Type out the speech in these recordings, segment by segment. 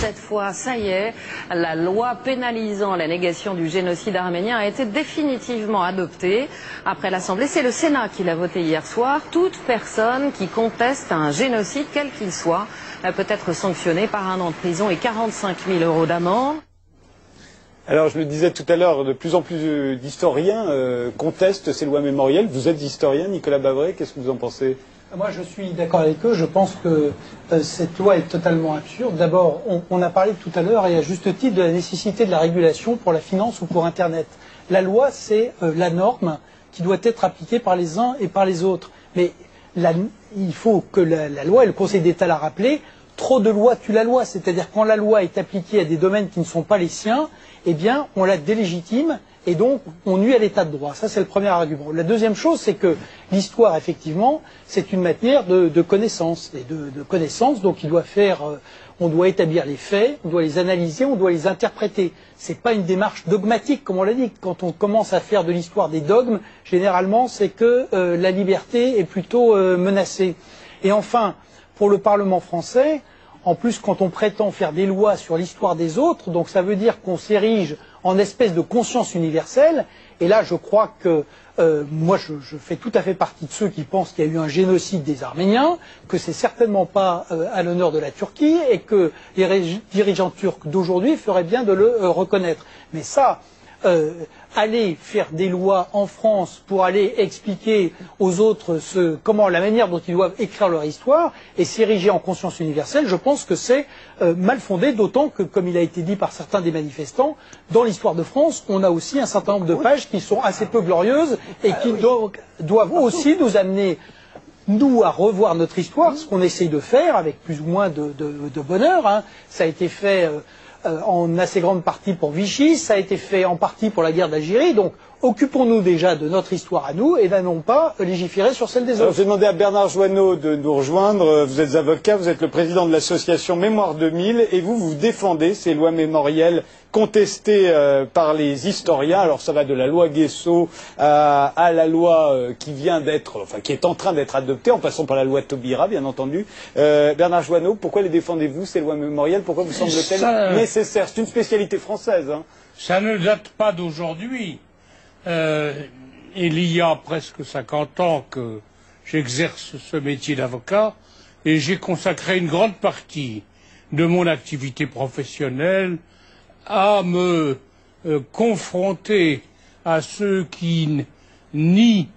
Cette fois, ça y est, la loi pénalisant la négation du génocide arménien a été définitivement adoptée. Après l'Assemblée, c'est le Sénat qui l'a votée hier soir. Toute personne qui conteste un génocide, quel qu'il soit, peut être sanctionnée par 1 an de prison et 45 000 € d'amende. Alors, je le disais tout à l'heure, de plus en plus d'historiens contestent ces lois mémorielles. Vous êtes historien, Nicolas Bavret, qu'est-ce que vous en pensez ? Moi, je suis d'accord avec eux. Je pense que cette loi est totalement absurde. D'abord, on a parlé tout à l'heure, et à juste titre, de la nécessité de la régulation pour la finance ou pour Internet. La loi, c'est la norme qui doit être appliquée par les uns et par les autres. Mais il faut que la loi, et le Conseil d'État l'a rappelé, trop de lois tue la loi. C'est-à-dire quand la loi est appliquée à des domaines qui ne sont pas les siens, eh bien, on la délégitime et donc on nuit à l'état de droit. Ça, c'est le premier argument. La deuxième chose, c'est que l'histoire, effectivement, c'est une matière de connaissance. Et de connaissance, donc on doit établir les faits, on doit les analyser, on doit les interpréter. Ce n'est pas une démarche dogmatique, comme on l'a dit. Quand on commence à faire de l'histoire des dogmes, généralement, c'est que la liberté est plutôt menacée. Et enfin, pour le Parlement français, en plus, quand on prétend faire des lois sur l'histoire des autres, donc ça veut dire qu'on s'érige en espèce de conscience universelle. Et là, je crois que moi, je fais tout à fait partie de ceux qui pensent qu'il y a eu un génocide des Arméniens, que c'est certainement pas à l'honneur de la Turquie, et que les dirigeants turcs d'aujourd'hui feraient bien de le reconnaître. Mais ça, aller faire des lois en France pour aller expliquer aux autres la manière dont ils doivent écrire leur histoire et s'ériger en conscience universelle, je pense que c'est mal fondé, d'autant que, comme il a été dit par certains des manifestants, dans l'histoire de France, on a aussi un certain nombre de pages qui sont assez peu glorieuses et qui doivent aussi nous amener, nous, à revoir notre histoire, ce qu'on essaye de faire avec plus ou moins de bonheur. Hein. Ça a été fait en assez grande partie pour Vichy, ça a été fait en partie pour la guerre d'Algérie, donc occupons-nous déjà de notre histoire à nous et n'allons pas légiférer sur celle des autres. J'ai demandé à Bernard Joanneau de nous rejoindre. Vous êtes avocat, vous êtes le président de l'association Mémoire 2000 et vous défendez ces lois mémorielles contestées par les historiens. Alors ça va de la loi Guessot à la loi qui est en train d'être adoptée, en passant par la loi Taubira, bien entendu. Bernard Joanneau, pourquoi les défendez-vous, ces lois mémorielles? Pourquoi vous semble-t-elle nécessaire? C'est une spécialité française. Hein. Ça ne date pas d'aujourd'hui. Il y a presque 50 ans que j'exerce ce métier d'avocat et j'ai consacré une grande partie de mon activité professionnelle à me confronter à ceux qui nient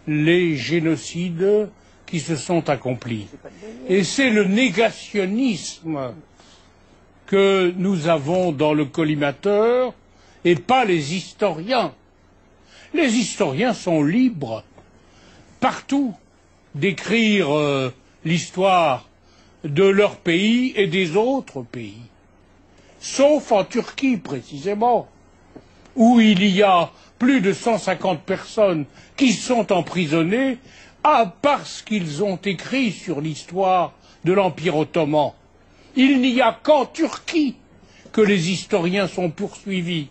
les génocides qui se sont accomplis. Et c'est le négationnisme que nous avons dans le collimateur et pas les historiens. Les historiens sont libres partout d'écrire l'histoire de leur pays et des autres pays, sauf en Turquie précisément, où il y a plus de 150 personnes qui sont emprisonnées parce qu'ils ont écrit sur l'histoire de l'Empire ottoman. Il n'y a qu'en Turquie que les historiens sont poursuivis.